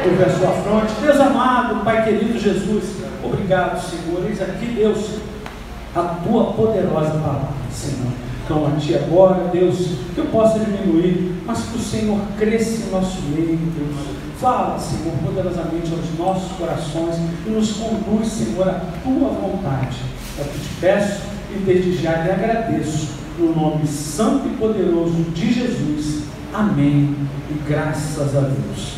Curve a sua fronte. Deus amado, Pai querido Jesus, obrigado, Senhor. Eis aqui, Deus, a tua poderosa palavra, Senhor. Então, a Ti agora, Deus, que eu possa diminuir, mas que o Senhor cresça em nosso meio, Deus. Fala, Senhor, poderosamente aos nossos corações e nos conduz, Senhor, à Tua vontade. É o que te peço e desde já lhe agradeço, no nome santo e poderoso de Jesus. Amém. E graças a Deus.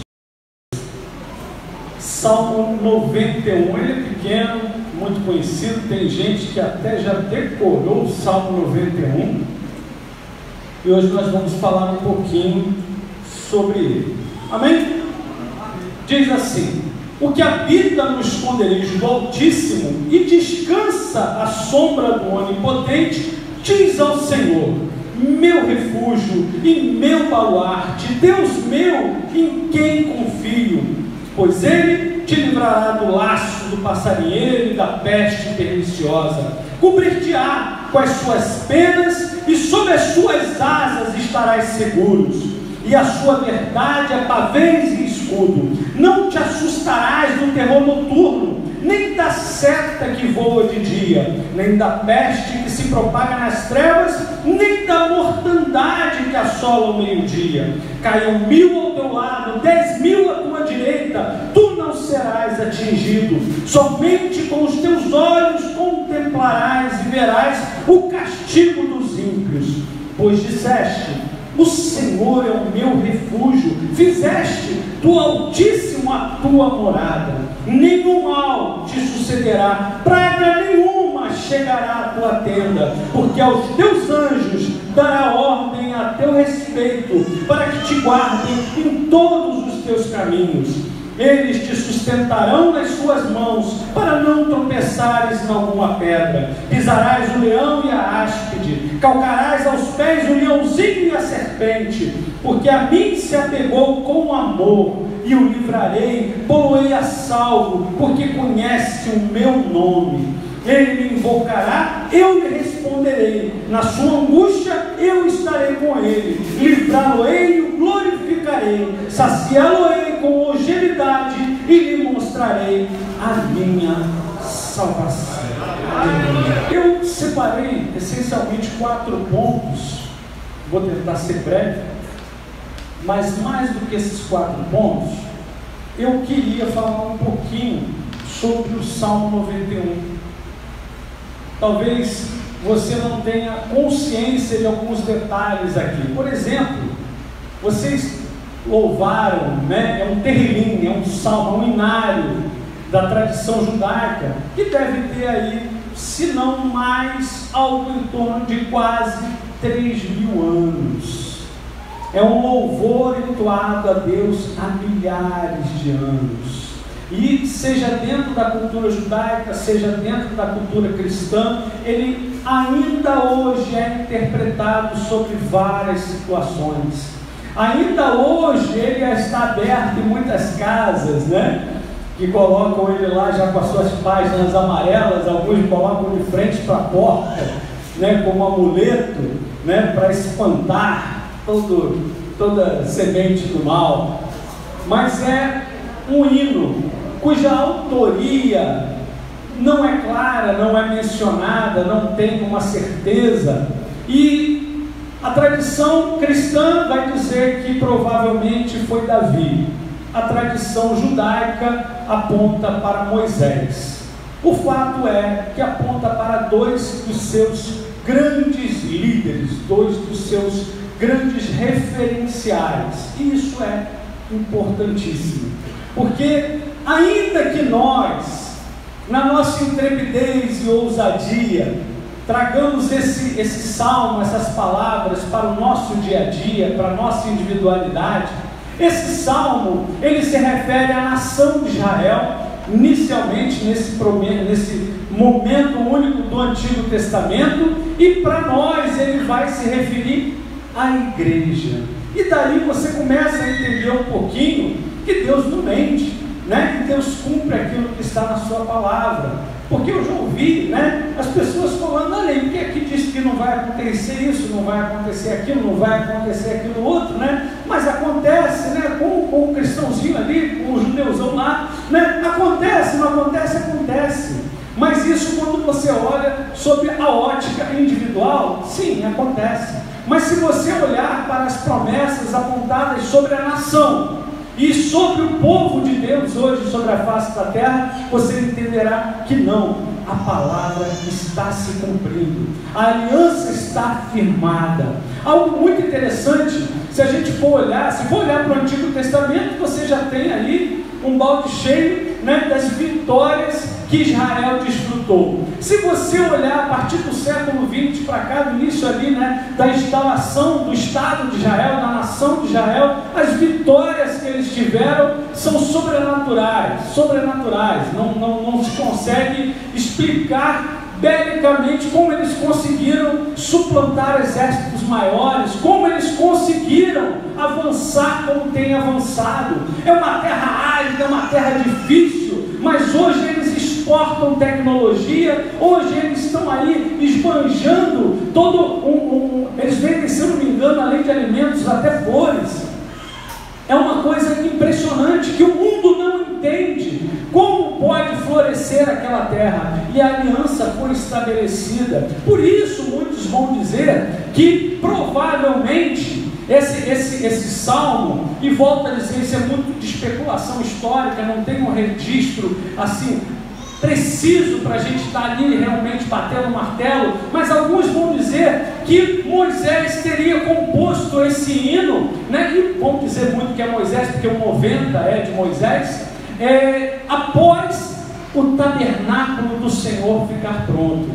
Salmo 91, ele é pequeno, muito conhecido, tem gente que até já decorou o Salmo 91, e hoje nós vamos falar um pouquinho sobre ele. Amém? Diz assim: o que habita no esconderijo do Altíssimo e descansa à sombra do Onipotente, diz ao Senhor: meu refúgio e meu baluarte, Deus meu, em quem confio. Pois ele te livrará do laço do passarinheiro e da peste perniciosa. Cobrir-te-á com as suas penas e sob as suas asas estarás seguros. E a sua verdade é pavês e escudo. Não te assustarás do terror noturno, nem da seta que voa de dia, nem da peste que se propaga nas trevas, nem da mortandade que assola o meio-dia. Caiam 1000 ao teu lado, 10.000 à tua direita, tu não serás atingido. Somente com os teus olhos contemplarás e verás o castigo dos ímpios. Pois disseste: o Senhor é o meu refúgio, fizeste do Altíssimo a tua morada. Nenhum mal te sucederá, praga nenhuma chegará à tua tenda, porque aos teus anjos dará ordem a teu respeito, para que te guardem em todos os teus caminhos. Eles te sustentarão nas suas mãos, para não tropeçares em alguma pedra. Pisarás o leão e a áspide, calcarás aos pés o leãozinho e a serpente. Porque a mim se apegou com amor, e o livrarei, pô-lo-ei a salvo, porque conhece o meu nome. Ele me invocará, eu lhe responderei. Na sua angústia eu estarei com ele. Livrá-lo-ei e o glorificarei. Saciá-lo-ei com longevidade e lhe mostrarei a minha salvação. Eu separei essencialmente 4 pontos. Vou tentar ser breve, mas mais do que esses 4 pontos, eu queria falar um pouquinho sobre o Salmo 91. Talvez você não tenha consciência de alguns detalhes aqui. Por exemplo, vocês louvaram, né? É um terrilim, é um salmo, é um inário da tradição judaica, que deve ter aí, se não mais, algo em torno de quase 3.000 anos. É um louvor entoado a Deus há milhares de anos. E seja dentro da cultura judaica, seja dentro da cultura cristã, ele ainda hoje é interpretado sobre várias situações. Ainda hoje ele está aberto em muitas casas, né? Que colocam ele lá já com as suas páginas amarelas, alguns colocam de frente para a porta, né? Como amuleto, né? Para espantar toda semente do mal. Mas é um hino cuja autoria não é clara, não é mencionada, não tem uma certeza, e a tradição cristã vai dizer que provavelmente foi Davi. A tradição judaica aponta para Moisés. O fato é que aponta para 2 dos seus grandes líderes, 2 dos seus grandes referenciais, e isso é importantíssimo, porque ainda que nós, na nossa intrepidez e ousadia, tragamos esse salmo, essas palavras para o nosso dia a dia, para a nossa individualidade, esse salmo, ele se refere à nação de Israel, inicialmente nesse momento único do Antigo Testamento, e para nós ele vai se referir à igreja. E daí você começa a entender um pouquinho que Deus não mente, né? Que Deus cumpre aquilo que está na sua palavra. Porque eu já ouvi, né, as pessoas falando, olha aí, porque aqui diz que não vai acontecer isso, não vai acontecer aquilo, não vai acontecer aquilo outro, né? Mas acontece, né, com o cristãozinho ali, com o judeuzão lá, né? Acontece, não acontece, acontece. Mas isso quando você olha sobre a ótica individual, sim, acontece. Mas se você olhar para as promessas apontadas sobre a nação, e sobre o povo de Deus hoje, sobre a face da terra, você entenderá que não, a palavra está se cumprindo, a aliança está firmada. Algo muito interessante, se a gente for olhar, se for olhar para o Antigo Testamento, você já tem ali um balde cheio, né, das vitórias que Israel desfrutou. Se você olhar a partir do século 20 para cá, do início ali, né, da instalação do Estado de Israel, da nação de Israel, as vitórias que eles tiveram são sobrenaturais, não se consegue explicar belicamente como eles conseguiram suplantar exércitos maiores, como eles conseguiram avançar como têm avançado. É uma terra árida, é uma terra difícil, mas hoje eles exportam tecnologia, hoje eles estão aí esbanjando eles vendem, se eu não me engano, além de alimentos, até flores. É uma coisa impressionante que o mundo não entende. Como pode florescer aquela terra? E a aliança foi estabelecida. Por isso muitos vão dizer que provavelmente esse salmo, e volto a dizer, isso é muito de especulação histórica, não tem um registro assim preciso para a gente estar ali realmente batendo o martelo, mas alguns vão dizer que Moisés teria composto esse hino, né? E vão dizer muito que é Moisés, porque o 90 é de Moisés, após o tabernáculo do Senhor ficar pronto.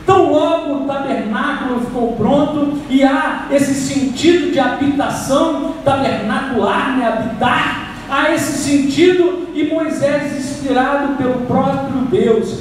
Então logo o tabernáculo ficou pronto, e há esse sentido de habitação tabernacular, né? Habitar, há esse sentido, e Moisés, inspirado pelo próprio Deus,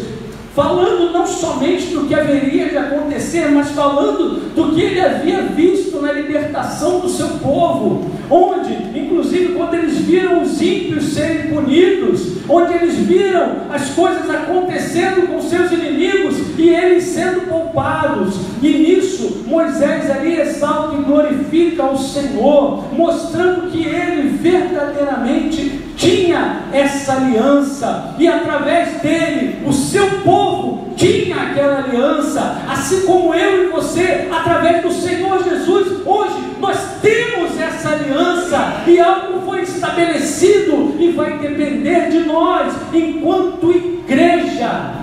falando não somente do que haveria de acontecer, mas falando do que ele havia visto na libertação do seu povo, onde, inclusive, quando eles viram os ímpios serem punidos, onde eles viram as coisas acontecendo com seus inimigos e eles sendo poupados, e nisso Moisés ali exalta e glorifica ao Senhor, mostrando que ele verdadeiramente tinha essa aliança, e através dele o seu povo tinha aquela aliança, assim como eu e você, através do Senhor Jesus, hoje nós temos essa aliança, e algo foi estabelecido e vai depender de nós, enquanto igreja,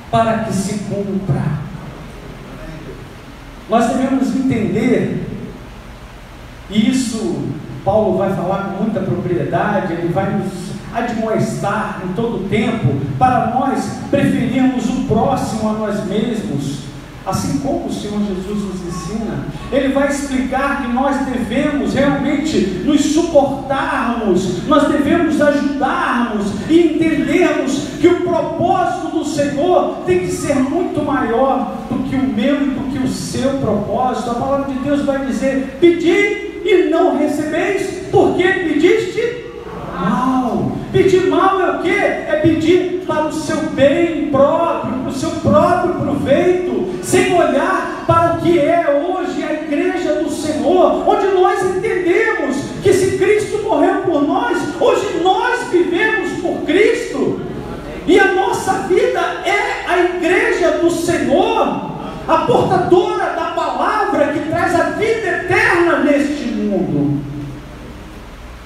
para que se cumpra. Nós devemos entender, e isso Paulo vai falar com muita propriedade, ele vai nos admoestar em todo o tempo, para nós preferirmos o próximo a nós mesmos, assim como o Senhor Jesus nos ensina. Ele vai explicar que nós devemos realmente nos suportarmos, nós devemos ajudarmos e entendermos que o propósito do Senhor tem que ser muito maior do que o meu e do que o seu propósito. A palavra de Deus vai dizer: pedi e não recebeis, porque pediste mal. Pedir mal é o que? É pedir para o seu bem próprio, para o seu próprio proveito, sem olhar para o que é hoje a igreja do Senhor, onde nós entendemos que se Cristo morreu por nós, hoje nós vivemos por Cristo, e a nossa vida é a igreja do Senhor, a portadora da palavra que traz a vida eterna neste mundo.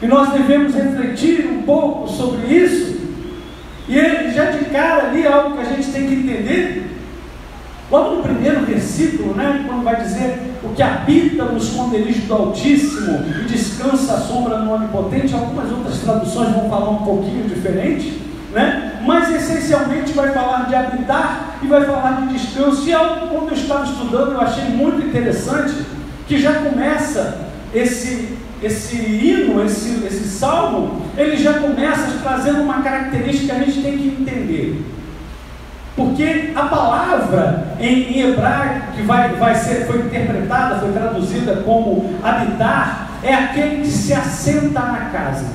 E nós devemos refletir um pouco sobre isso, e já de cara ali algo que a gente tem que entender, logo no primeiro versículo, né, quando vai dizer: o que habita no esconderijo do Altíssimo e descansa à sombra do Onipotente. Algumas outras traduções vão falar um pouquinho diferente, né? Mas essencialmente vai falar de habitar e vai falar de descanso. E algo, quando eu estava estudando, eu achei muito interessante, que já começa esse hino, esse salmo, ele já começa trazendo uma característica que a gente tem que entender, porque a palavra em hebraico que foi interpretada, foi traduzida como habitar, é aquele que se assenta na casa.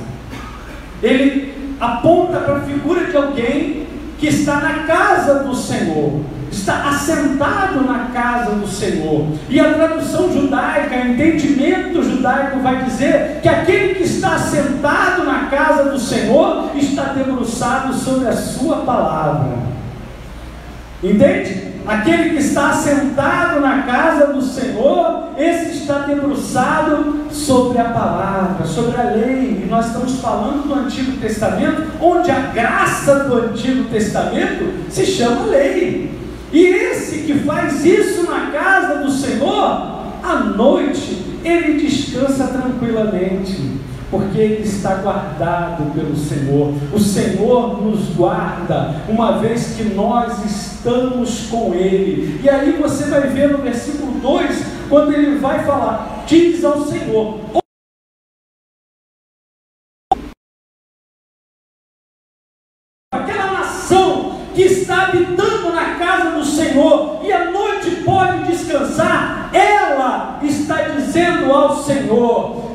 Ele aponta para a figura de alguém que está na casa do Senhor, está assentado na casa do Senhor. E a tradução judaica, o entendimento judaico vai dizer que aquele que está assentado na casa do Senhor está debruçado sobre a sua palavra. Entende? Aquele que está assentado na casa do Senhor, esse está debruçado sobre a palavra, sobre a lei. E nós estamos falando do Antigo Testamento, onde a graça do Antigo Testamento se chama lei. E esse que faz isso na casa do Senhor, à noite, ele descansa tranquilamente, porque ele está guardado pelo Senhor. O Senhor nos guarda, uma vez que nós estamos com Ele. E aí você vai ver no versículo 2, quando ele vai falar, diz ao Senhor, aquela nação que está habitando na casa do Senhor, e à noite pode descansar, ela está dizendo ao Senhor,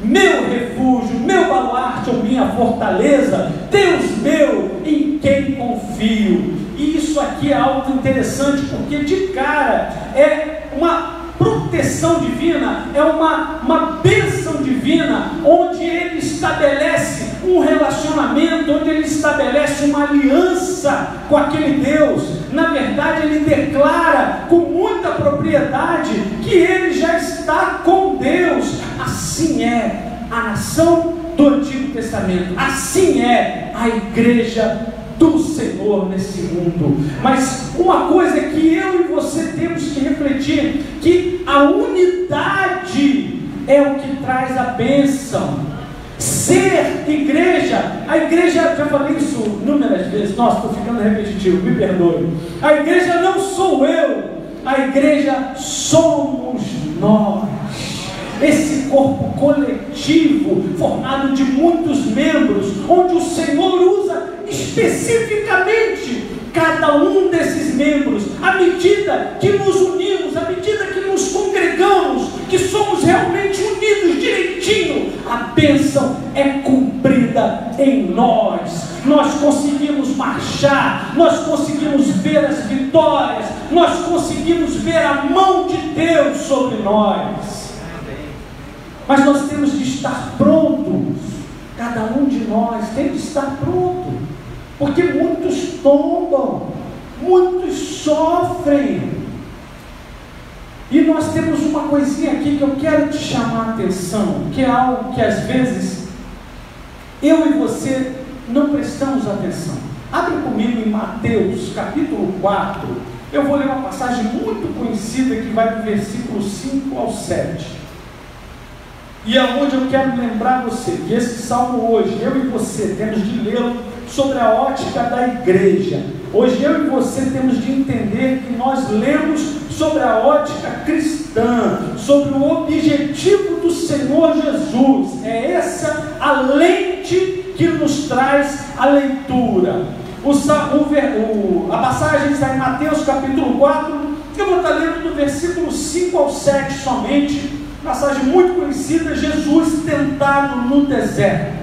meu refúgio, meu baluarte ou minha fortaleza, Deus meu, em quem confio. E isso aqui é algo interessante, porque de cara é uma proteção divina, é uma bênção divina, onde ele estabelece um relacionamento, onde ele estabelece uma aliança com aquele Deus. Na verdade, ele declara com muita propriedade que ele já está com Deus. Assim é a nação do Antigo Testamento, assim é a igreja do Senhor nesse mundo. Mas uma coisa que eu e você temos que refletir, que a unidade é o que traz a bênção. Ser igreja, a igreja, já falei isso inúmeras vezes, nossa, estou ficando repetitivo, me perdoe. A igreja não sou eu, a igreja somos nós. Esse corpo coletivo, formado de muitos membros, onde o Senhor usa especificamente cada um desses membros, à medida que nos unimos, à medida que nos congregamos, que somos realmente unidos direitinho, a bênção é cumprida em nós. Nós conseguimos marchar, nós conseguimos ver as vitórias, nós conseguimos ver a mão de Deus sobre nós. Mas nós temos de estar prontos, cada um de nós tem de estar pronto, porque muitos tombam, muitos sofrem. E nós temos uma coisinha aqui que eu quero te chamar a atenção, que é algo que às vezes eu e você não prestamos atenção. Abre comigo em Mateus capítulo 4, eu vou ler uma passagem muito conhecida que vai do versículo 5 ao 7. E é onde eu quero lembrar você que esse salmo hoje, eu e você temos de lê-lo sobre a ótica da igreja. Hoje eu e você temos de entender que nós lemos sobre a ótica cristã, sobre o objetivo do Senhor Jesus. É essa a lente que nos traz a leitura. A passagem está em Mateus capítulo 4, eu vou estar lendo do versículo 5 ao 7 somente. Passagem muito conhecida, Jesus tentado no deserto.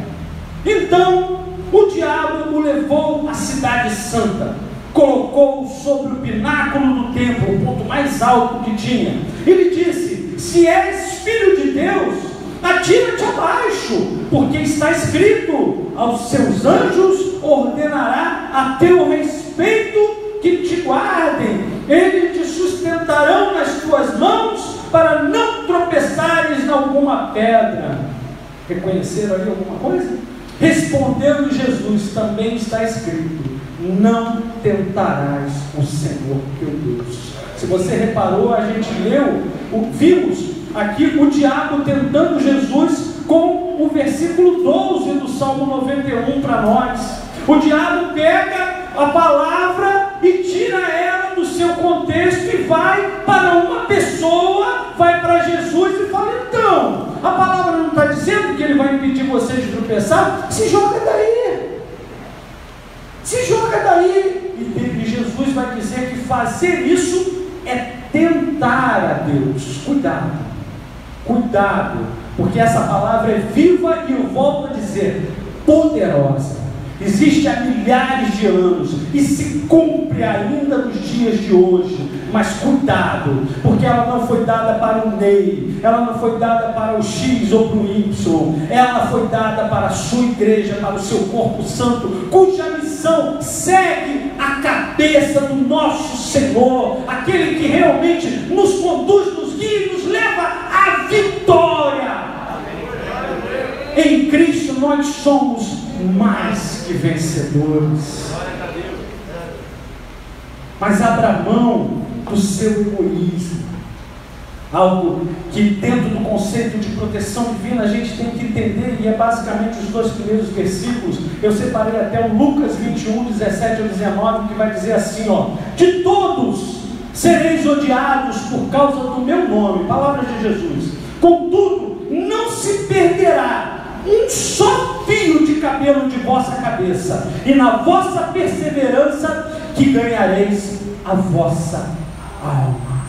Então o diabo o levou à cidade santa, colocou-o sobre o pináculo do templo, o ponto mais alto que tinha. Ele disse: se és filho de Deus, atira-te abaixo, porque está escrito: aos seus anjos ordenará a teu respeito que te guardem, eles te sustentarão nas tuas mãos, para não tropeçares em alguma pedra. Reconheceram ali alguma coisa? Respondeu Jesus: também está escrito: não tentarás o Senhor teu Deus. Se você reparou, a gente vimos aqui o diabo tentando Jesus com o versículo 12 do Salmo 91 para nós. O diabo pega a palavra e tira ela do seu contexto e vai para uma pessoa, vai para Jesus e fala: então, a palavra não está dizendo que ele vai impedir você de tropeçar? Se joga daí, se joga daí. E Jesus vai dizer que fazer isso é tentar a Deus. Cuidado, cuidado, porque essa palavra é viva e eu volto a dizer, poderosa. existe há milhares de anos e se cumpre ainda nos dias de hoje. Mas cuidado, porque ela não foi dada para o Ney, ela não foi dada para o X ou para o Y, ela foi dada para a sua igreja, para o seu corpo santo, cuja missão segue a cabeça do nosso Senhor, aquele que realmente nos conduz, nos guia e nos leva à vitória. Em Cristo nós somos mais que vencedores. Mas abra mão do seu egoísmo, algo que dentro do conceito de proteção divina a gente tem que entender, e é basicamente os 2 primeiros versículos. Eu separei até o Lucas 21, 17 ao 19, que vai dizer assim, ó: de todos sereis odiados por causa do meu nome, palavras de Jesus, contudo não se perderá um só fio de cabelo de vossa cabeça, e na vossa perseverança que ganhareis a vossa alma.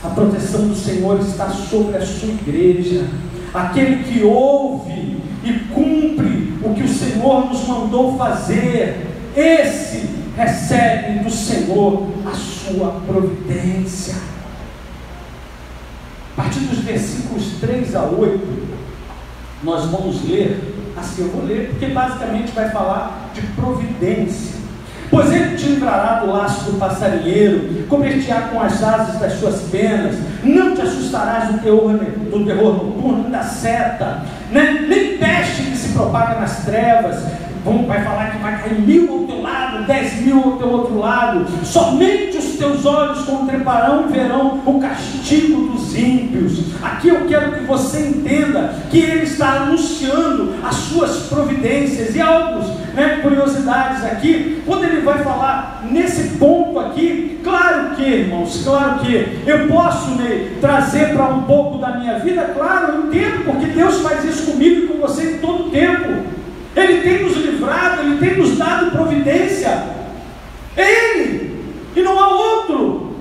A proteção do Senhor está sobre a sua igreja. Aquele que ouve e cumpre o que o Senhor nos mandou fazer, esse recebe do Senhor a sua providência. A partir dos versículos 3 a 8, nós vamos ler, assim eu vou ler, porque basicamente vai falar de providência. Pois ele te livrará do laço do passarinheiro, cobrir-te-á com as asas das suas penas, não te assustarás do terror noturno, nem da seta, nem peste que se propaga nas trevas. Vai falar que vai cair 1000 ao teu lado, 10.000 ao teu outro lado, somente os teus olhos contemplarão e verão o castigo dos ímpios. Aqui eu quero que você entenda que ele está anunciando as suas providências. E algumas curiosidades aqui, quando ele vai falar nesse ponto aqui, claro que, irmãos, claro que eu posso trazer para um pouco da minha vida, claro, eu entendo, porque Deus faz isso comigo e com você em todo tempo. Ele tem nos livrado, Ele tem nos dado providência. É Ele, e não há outro.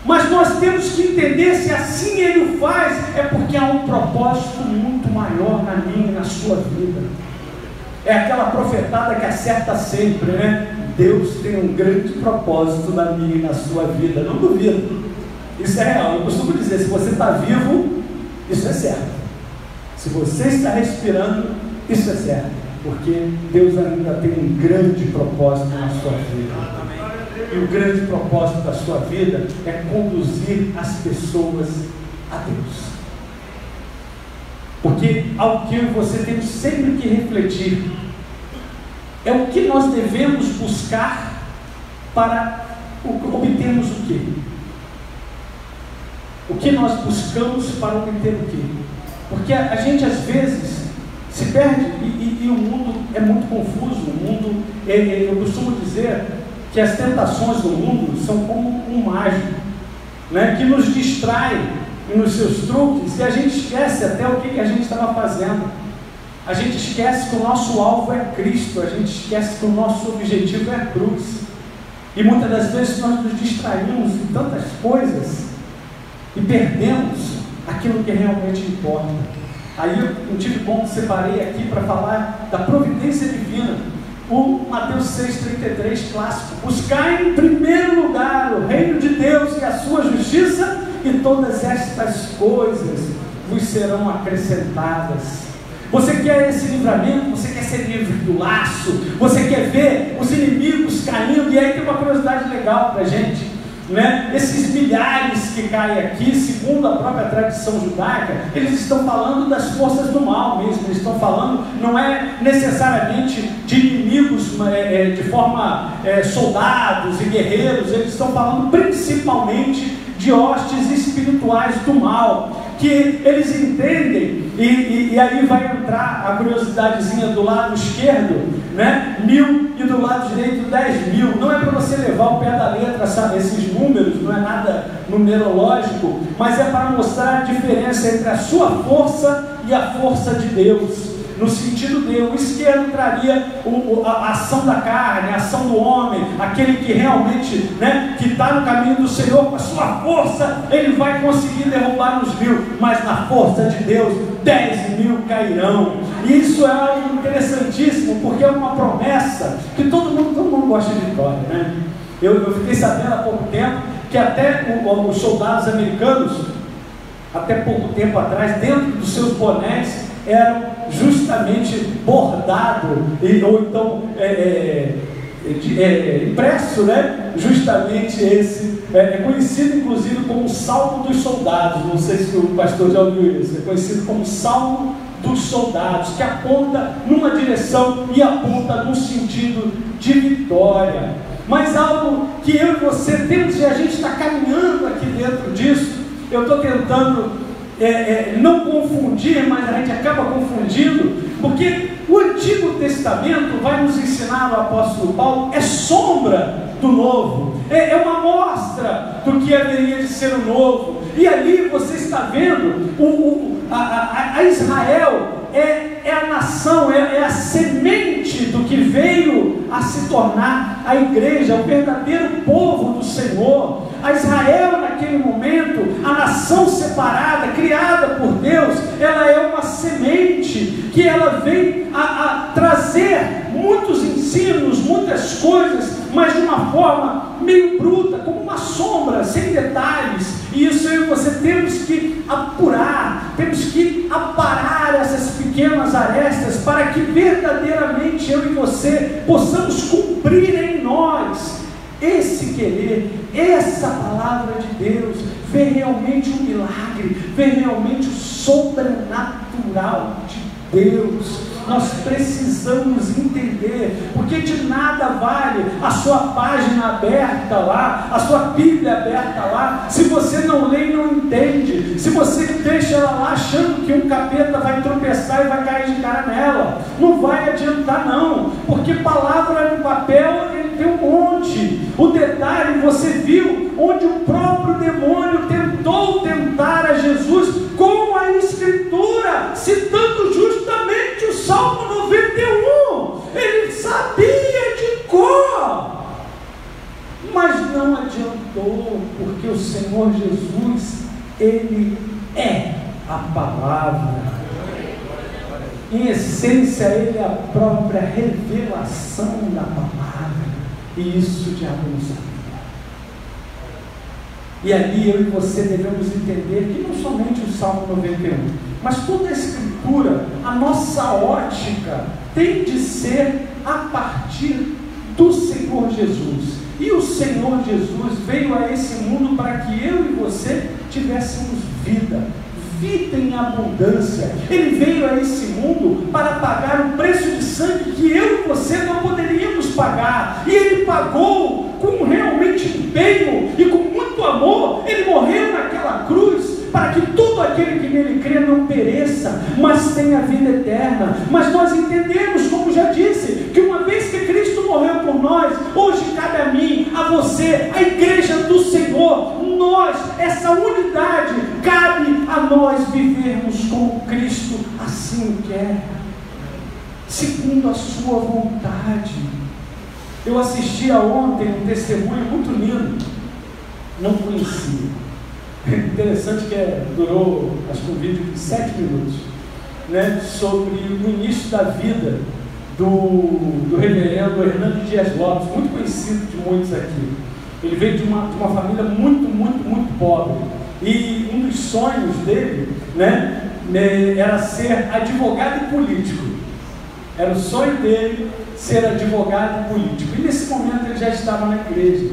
Mas nós temos que entender, se assim Ele o faz, é porque há um propósito muito maior na minha e na sua vida. É aquela profetada que acerta sempre, né? Deus tem um grande propósito na minha e na sua vida. Não duvido. Isso é real. Eu costumo dizer, se você está vivo, isso é certo. Se você está respirando, isso é certo, porque Deus ainda tem um grande propósito na sua vida. E o grande propósito da sua vida é conduzir as pessoas a Deus. Porque ao que eu e você temos sempre que refletir é o que nós devemos buscar para obtermos o quê? O que nós buscamos para obter o quê? Porque a gente às vezes se perde e o mundo é muito confuso. O mundo, eu costumo dizer que as tentações do mundo são como um mágico, que nos distrai nos seus truques, e a gente esquece até o que a gente estava fazendo. A gente esquece que o nosso alvo é Cristo, a gente esquece que o nosso objetivo é a cruz, e muitas das vezes nós nos distraímos em tantas coisas e perdemos aquilo que realmente importa. Aí eu tive ponto, separei aqui para falar da providência divina. O Mateus 6,33 clássico: buscai em primeiro lugar o reino de Deus e a sua justiça, e todas estas coisas vos serão acrescentadas. Você quer esse livramento? Você quer ser livre do laço? Você quer ver os inimigos caindo? E aí tem uma curiosidade legal para a gente, esses milhares que caem aqui, segundo a própria tradição judaica, eles estão falando das forças do mal mesmo. Eles estão falando, não é necessariamente de inimigos de forma soldados e guerreiros. Eles estão falando principalmente de hostes espirituais do mal, que eles entendem, e aí vai entrar a curiosidadezinha do lado esquerdo, 1000, e do lado direito 10.000. Não é para você levar o pé da letra, sabe, esses números, não é nada numerológico, mas é para mostrar a diferença entre a sua força e a força de Deus. No sentido de o esquerdo traria a ação da carne, a ação do homem, aquele que realmente, que está no caminho do Senhor, com a sua força, ele vai conseguir derrubar os 1000, mas na força de Deus, 10.000 cairão. E isso é algo interessantíssimo, porque é uma promessa que todo mundo gosta de vitória, né? Eu fiquei sabendo há pouco tempo que até os soldados americanos, até pouco tempo atrás, dentro dos seus bonés, eram justamente bordado, ou então impresso, né? Justamente esse, é conhecido inclusive como o Salmo dos Soldados. Não sei se o pastor já ouviu isso. É conhecido como Salmo dos Soldados, que aponta numa direção e aponta num sentido de vitória. Mas algo que eu e você temos, e a gente está caminhando aqui dentro disso, eu estou tentando não confundir, mas a gente acaba confundindo, porque o Antigo Testamento vai nos ensinar, o apóstolo Paulo, é sombra do Novo, é uma mostra do que haveria de ser o Novo. E ali você está vendo a Israel é a nação, é a semente do que veio a se tornar a igreja, o verdadeiro povo do Senhor. A Israel naquele momento, a nação separada, criada por Deus, ela é uma semente que ela vem a trazer muitos ensinos, muitas coisas, mas de uma forma meio bruta, como uma sombra, sem detalhes. E isso eu e você temos que apurar, temos que aparar essas pequenas arestas, para que verdadeiramente eu e você possamos cumprir em nós esse querer, essa palavra de Deus, ver realmente um milagre, ver realmente o sobrenatural de Deus. Nós precisamos entender, porque de nada vale a sua página aberta lá, a sua Bíblia aberta lá, se você não lê e não entende, se você deixa ela lá achando que um capeta vai tropeçar e vai cair de cara nela. Não vai adiantar não, porque palavra no papel ele tem um monte. O detalhe, você viu onde o próprio demônio tentou tentar a Jesus com a Escritura, citando justamente o Salmo 91. Ele sabia de cor, mas não adiantou, porque o Senhor Jesus, Ele é a palavra. Em essência, Ele é a própria revelação da palavra. E isso o diabo não sabia. E ali eu e você devemos entender que não somente o Salmo 91, mas toda a Escritura, a nossa ótica tem de ser a partir do Senhor Jesus. E o Senhor Jesus veio a esse mundo para que eu e você tivéssemos vida em abundância. Ele veio a esse mundo para pagar um preço de sangue que eu e você não poderíamos pagar, e Ele pagou com realmente empenho e com muito amor. Ele morreu naquela cruz para que todo aquele que nele crê não pereça, mas tenha vida eterna. Mas nós entendemos, como já disse, que uma vez que Cristo morreu por nós, hoje cabe a mim, a você, a igreja do Senhor, nós, essa unidade, cabe a nós vivermos como Cristo assim quer, segundo a sua vontade. Eu assistia ontem um testemunho muito lindo, não conhecia. Interessante que durou, acho que um vídeo de 7 minutos, né, sobre o início da vida do reverendo Hernando Dias Lopes, muito conhecido de muitos aqui. Ele veio de uma família muito pobre, e um dos sonhos dele, né, era ser advogado e político. Era o sonho dele ser advogado e político, e nesse momento ele já estava na igreja.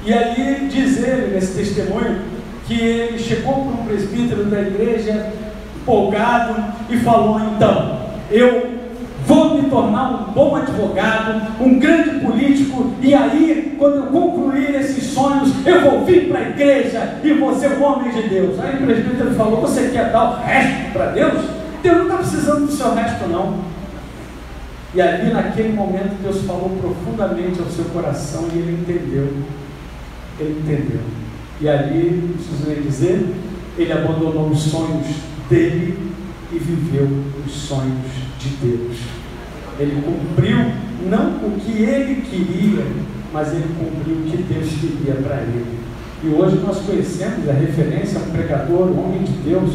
E aí diz ele, nesse testemunho, que ele chegou para um presbítero da igreja, empolgado, e falou: então, eu vou me tornar um bom advogado, um grande político, e aí, quando eu concluir esses sonhos, eu vou vir para a igreja e vou ser um homem de Deus. Aí o presbítero falou: você quer dar o resto para Deus? Deus não está precisando do seu resto não. E ali naquele momento Deus falou profundamente ao seu coração, e ele entendeu. Ele entendeu. E ali, não preciso nem dizer, ele abandonou os sonhos dele e viveu os sonhos de Deus. Ele cumpriu não o que ele queria, mas ele cumpriu o que Deus queria para ele. E hoje nós conhecemos a referência a um pregador, um homem de Deus,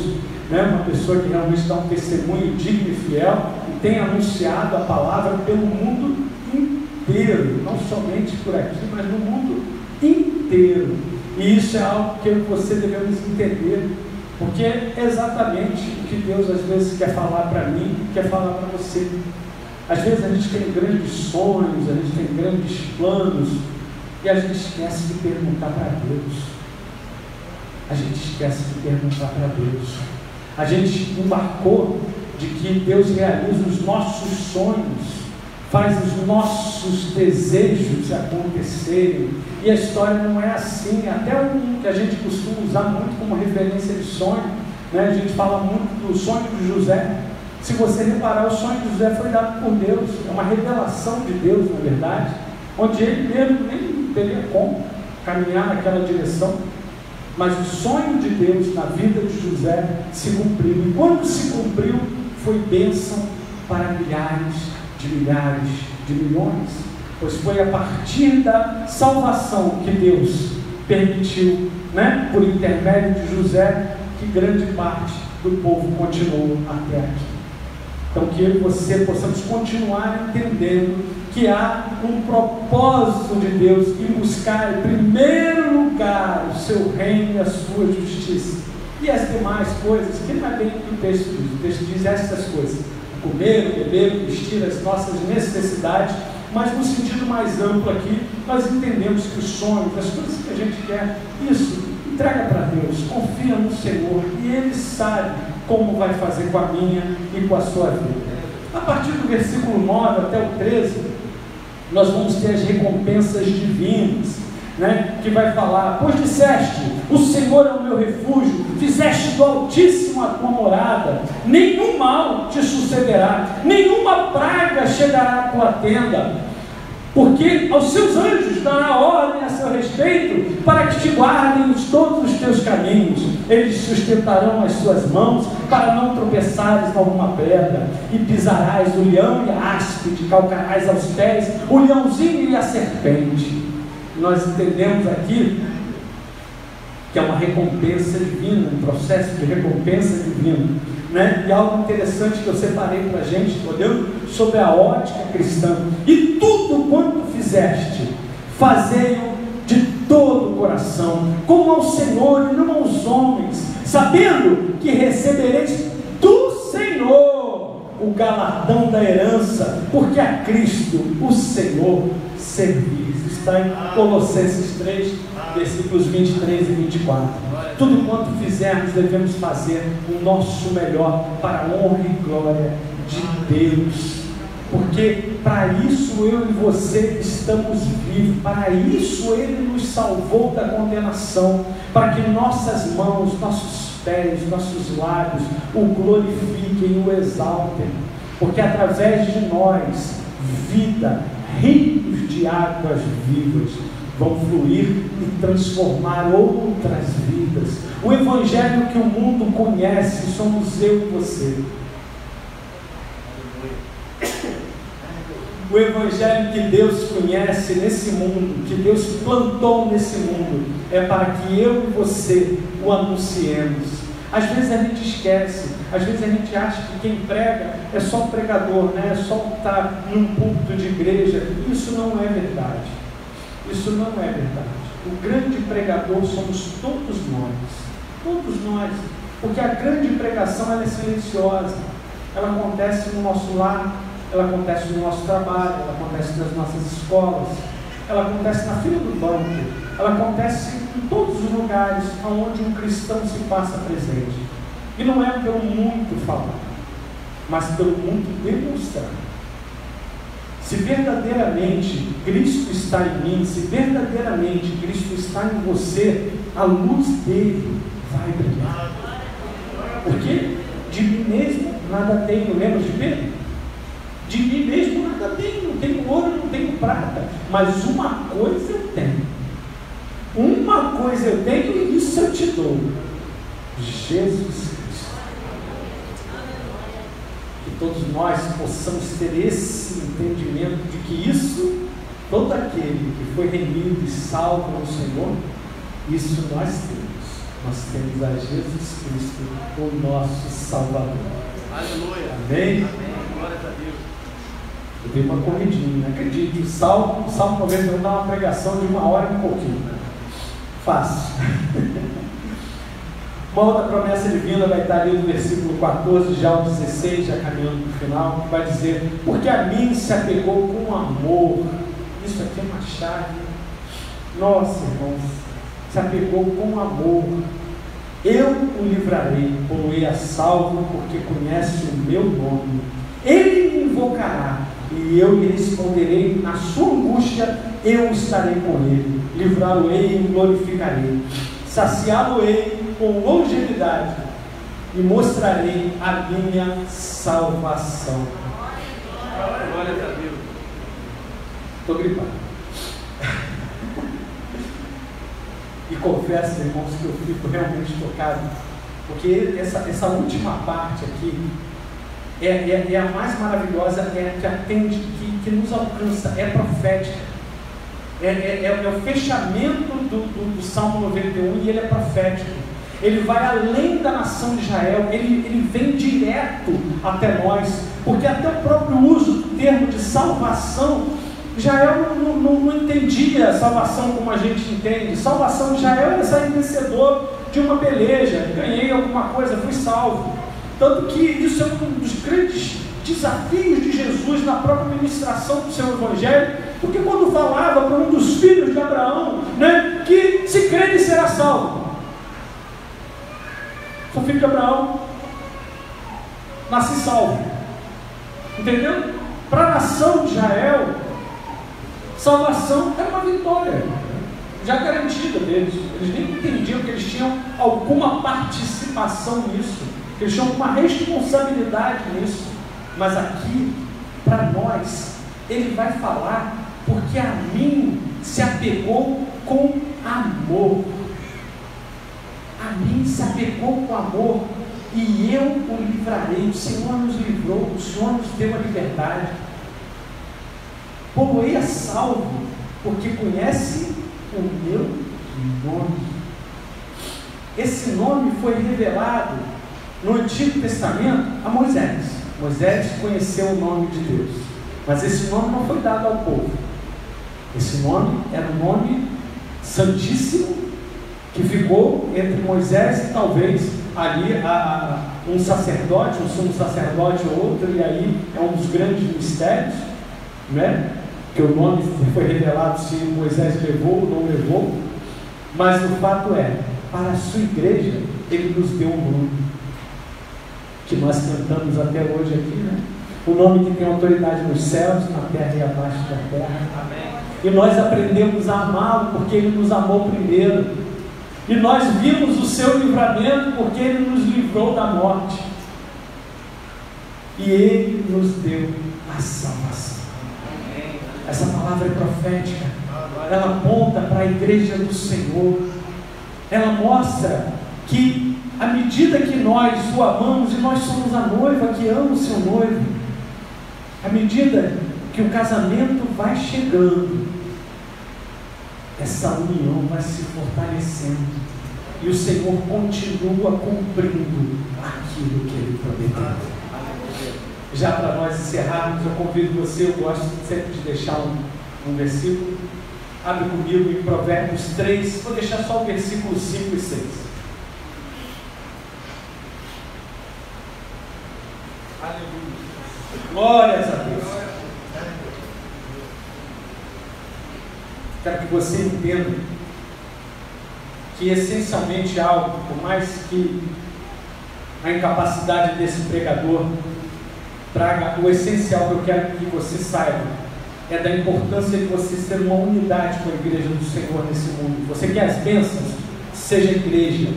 né? Uma pessoa que realmente dá um testemunho digno e fiel e tem anunciado a palavra pelo mundo inteiro, não somente por aqui, mas no mundo inteiro. E isso é algo que eu e você devemos entender, porque é exatamente o que Deus às vezes quer falar para mim, quer falar para você. Às vezes a gente tem grandes sonhos, a gente tem grandes planos, e a gente esquece de perguntar para Deus. A gente esquece de perguntar para Deus. A gente embarcou de que Deus realiza os nossos sonhos, faz os nossos desejos acontecerem, e a história não é assim. Até um que a gente costuma usar muito como referência de sonho, né? A gente fala muito do sonho de José. Se você reparar, o sonho de José foi dado por Deus, é uma revelação de Deus, na verdade, onde ele mesmo nem teria como caminhar naquela direção, mas o sonho de Deus na vida de José se cumpriu, e quando se cumpriu, foi bênção para milhares de milhões, pois foi a partir da salvação que Deus permitiu, né, por intermédio de José, que grande parte do povo continuou até aqui. Então, que eu e você possamos continuar entendendo que há um propósito de Deus em buscar em primeiro lugar o seu reino e a sua justiça, e as demais coisas, que não é bem o que o texto diz. O texto diz essas coisas: comer, beber, vestir, as nossas necessidades. Mas no sentido mais amplo aqui, nós entendemos que os sonhos, as coisas que a gente quer, isso, entrega para Deus, confia no Senhor, e Ele sabe como vai fazer com a minha e com a sua vida. A partir do versículo 9 até o 13, nós vamos ter as recompensas divinas, né? Que vai falar: pois disseste, o Senhor é o meu refúgio, fizeste do Altíssimo a tua morada, nenhum mal te sucederá, nenhuma praga chegará à tua tenda, porque aos seus anjos dará ordem a seu respeito, para que te guardem em todos os teus caminhos. Eles sustentarão as suas mãos, para não tropeçares em alguma pedra, e pisarás o leão e a áspide, calcarás aos pés o leãozinho e a serpente. Nós entendemos aqui que é uma recompensa divina, um processo de recompensa divina, né? E algo interessante que eu separei para a gente, olhando sobre a ótica cristã: e tudo quanto fizeste, fazei-o de todo o coração, como ao Senhor e não aos homens, sabendo que recebereis do Senhor o galardão da herança, porque a Cristo, o Senhor, servis. Está em Colossenses 3, versículos 23 e 24. Tudo quanto fizermos, devemos fazer o nosso melhor para a honra e glória de Deus, porque para isso eu e você estamos vivos, para isso Ele nos salvou da condenação, para que nossas mãos, nossos pés, nossos lábios o glorifiquem e o exaltem, porque através de nós, vida, rios de águas vivas vão fluir e transformar outras vidas. O Evangelho que o mundo conhece somos eu e você. O Evangelho que Deus conhece nesse mundo, que Deus plantou nesse mundo, é para que eu e você o anunciemos. Às vezes a gente esquece, às vezes a gente acha que quem prega é só um pregador, né? É só estar num púlpito de igreja. Isso não é verdade. Isso não é verdade. O grande pregador somos todos nós, porque a grande pregação ela é silenciosa, ela acontece no nosso lar, ela acontece no nosso trabalho, ela acontece nas nossas escolas, ela acontece na fila do banco, ela acontece em todos os lugares onde um cristão se faça presente. E não é pelo muito falar, mas pelo muito demonstrar. Se verdadeiramente Cristo está em mim, se verdadeiramente Cristo está em você, a luz dele vai brilhar. Porque de mim mesmo nada tenho, lembra de Pedro? De mim mesmo nada tenho, não tenho ouro, não tenho prata, mas uma coisa eu tenho. Uma coisa eu tenho e isso eu te dou: Jesus Cristo. Que todos nós possamos ter esse entendimento de que isso, todo aquele que foi remido e salvo no Senhor, isso nós temos. nós temos a Jesus Cristo, o nosso Salvador. Aleluia. Amém? Amém. Glória a Deus. Eu dei uma corridinha, né? Acredite, o Salmo 91 dá uma pregação de 1 hora e um pouquinho. Fácil. Uma outra promessa divina vai estar ali no versículo 14, já o 16, já caminhando para o final, que vai dizer: porque a mim se apegou com amor. Isso aqui é uma chave. Nossa, irmãos, se apegou com amor. Eu o livrarei, pô-lo-ei a salvo, porque conhece o meu nome. Ele me invocará, e eu lhe responderei. Na sua angústia, eu estarei com ele. Livrá-lo-ei e glorificarei. Saciá-lo-ei com longevidade, e mostrarei a minha salvação. Glória a Deus. Estou gripado. E confesso, irmãos, que eu fico realmente tocado, porque essa última parte aqui é a mais maravilhosa, é a que atende, que nos alcança, é profética, é o fechamento do Salmo 91, e ele é profético. Ele vai além da nação de Israel, ele vem direto até nós, porque até o próprio uso do termo de salvação, Israel não entendia salvação como a gente entende. Salvação de Israel era sair vencedor de uma peleja, ganhei alguma coisa, fui salvo. Tanto que isso é um dos grandes desafios de Jesus na própria ministração do seu evangelho, porque quando falava para um dos filhos de Abraão, né, que se crê será salvo. Sou filho de Abraão, nasci salvo. Entendeu? Para a nação de Israel, salvação era uma vitória já garantida deles. Eles nem entendiam que eles tinham alguma participação nisso, que eles tinham uma responsabilidade nisso. Mas aqui, para nós, ele vai falar: porque a mim se apegou com amor. A mim se apegou com amor, e eu o livrarei. O Senhor nos livrou, o Senhor nos deu a liberdade. Pô-lo-ei a salvo, porque conhece o meu nome. Esse nome foi revelado no Antigo Testamento a Moisés. Moisés conheceu o nome de Deus, mas esse nome não foi dado ao povo. Esse nome era um nome santíssimo, que ficou entre Moisés e talvez ali um sacerdote, um sumo sacerdote ou outro, e aí é um dos grandes mistérios, né? Que o nome foi revelado se Moisés levou ou não levou, mas o fato é, para a sua igreja, ele nos deu um nome, que nós cantamos até hoje aqui, né? O nome que tem autoridade nos céus, na terra e abaixo da terra. Amém. E nós aprendemos a amá-lo, porque ele nos amou primeiro. E nós vimos o seu livramento, porque ele nos livrou da morte. E ele nos deu a salvação. Essa palavra é profética. Ela aponta para a igreja do Senhor. Ela mostra que à medida que nós o amamos, e nós somos a noiva que ama o seu noivo, à medida que o casamento vai chegando, essa união vai se fortalecendo, e o Senhor continua cumprindo aquilo que ele prometeu. Já para nós encerrarmos, eu convido você, eu gosto sempre de deixar um versículo. Abre comigo em Provérbios 3, vou deixar só o versículo 5 e 6. Aleluia. Glórias a Deus. Quero que você entenda que essencialmente algo, por mais que a incapacidade desse pregador traga, o essencial que eu quero que você saiba é da importância de você ser uma unidade com a igreja do Senhor nesse mundo. Você quer as bênçãos? Seja igreja.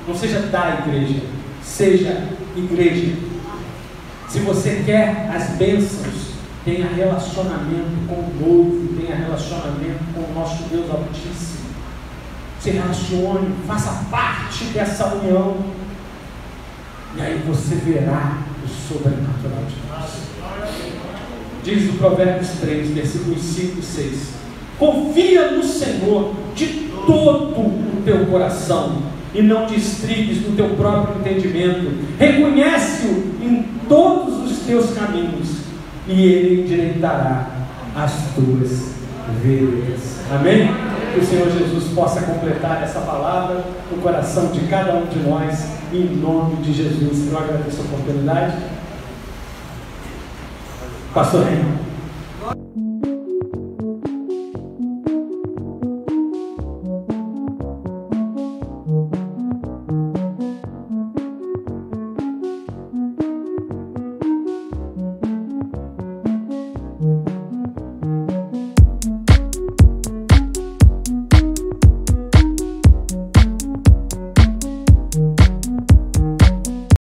Não seja da igreja, seja igreja. Se você quer as bênçãos, tenha relacionamento com o noivo, tenha relacionamento com o nosso Deus Altíssimo. Se relacione, faça parte dessa união, e aí você verá o sobrenatural de Deus. Diz o Provérbios 3, versículos 5 e 6: confia no Senhor de todo o teu coração, e não te estribes no teu próprio entendimento. Reconhece-o em todos os teus caminhos e Ele endireitará as tuas veredas. Amém? Que o Senhor Jesus possa completar essa palavra no coração de cada um de nós, em nome de Jesus. Eu agradeço a oportunidade. Pastor Renan.